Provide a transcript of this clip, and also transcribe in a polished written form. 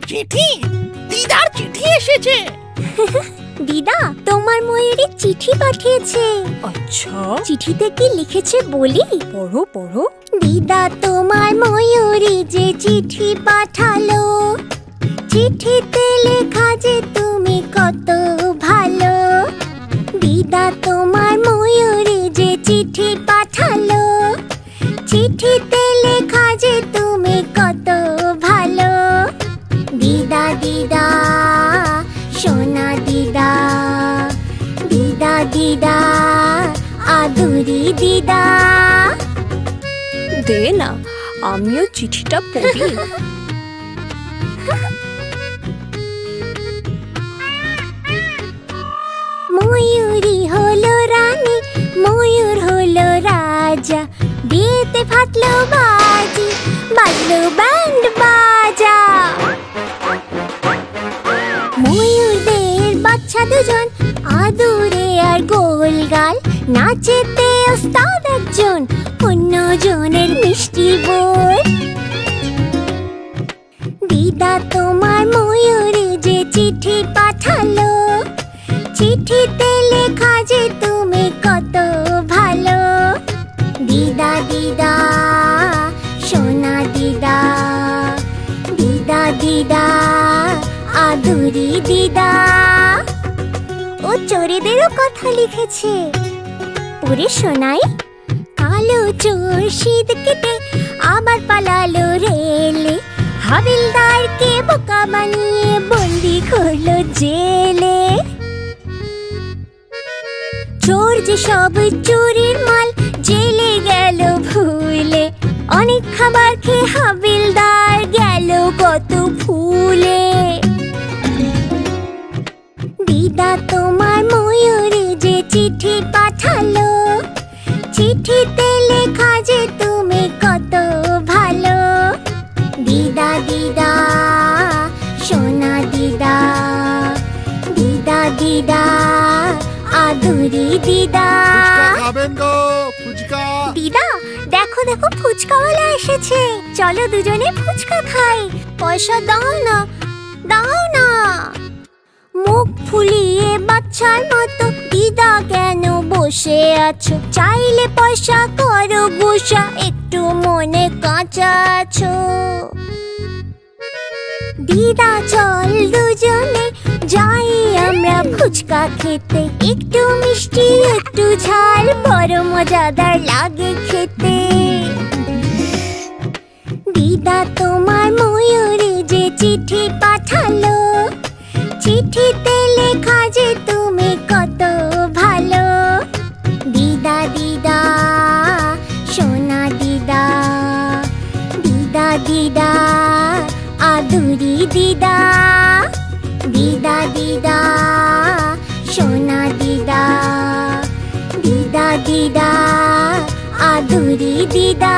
চিঠি, দিদার চিঠি এসেছে। দিদা তোমার ময়ূরী চিঠি পাঠিয়েছে। আচ্ছা, চিঠিতে কি লিখেছে বলি? পড়ো পড়ো। দিদা তোমার ময়ূরী যে চিঠি পাঠালো, চিঠিতে লেখা যে তুমি কত ভালো। দিদা তোমার ময়ূরী যে চিঠি পাঠালো, চিঠিতে লেখা যে তুমি কত ভালো। দিদা দিদা সোনা দিদা, দিদা দিদা আদুরি দিদা। দে না, আমিও চিঠিটা পড়ি। ময়ূরী হলো রানী, ময়ূর হলো রাজা, বিয়েতে ফাটলো বাজি, বাজলো ব্যান্ড বাজা। ময়ূরদের বাচ্চা দুজন, আদুরে আর গোলগাল, নাচেতে ওস্তাদ একজন, অন্যজনের মিষ্টি বল। দিদা তোমার ময়ূরী যে চিঠি পাঠালো, চিঠিতে লেখা যে তুমি কত ভালো। দিদা দিদা সোনা দিদা, দিদা দিদা আদুরি দিদা। ও চোরেদেরও কথা লিখেছে, পড়ে শোনাই। কালো চোর শীত কেটে আবার পালালো রেলে, হাবিলদারকে বোকা বানিয়ে বন্দি করলো জেলে। চোর যে সব চুরির মাল জেলে গেল ভুলে, অনেক খাবার খেয়ে হাবিলদার গেল কত ফুলে। দিদা তোমার ময়ূরী যে চিঠি পাঠালো, চিঠিতে লেখা যে তুমি কত ভালো। দিদা দিদা সোনা দিদা, দিদা দিদা আদুরি দিদা। খাবেন গো ফুচকা? দিদা দেখো দেখো ফুচকাওয়ালা এসেছে, চলো দুজনে ফুচকা খাই। পয়সা দাও না, দাও না। মুখ ফুলিয়ে বাচ্চার মতো দিদা কেন বসে আছো? চাইলে পয়সা করো গুসা, একটু মনে কাঁচা আছো। দিদা চল দুজনে যাই আমরা ফুচকা খেতে, একটু মিষ্টি একটু ঝাল, বড় মজাদার লাগে খেতে। দিদা তোমার ময়ূরী যে চিঠি পাঠালো, চিঠিতে লেখা যে তুমি কত ভালো। দিদা দিদা সোনা দিদা, দিদা দিদা আদুরি দিদা। দিদা দিদা সোনা দিদা, দিদা দিদা আদুরি দিদা।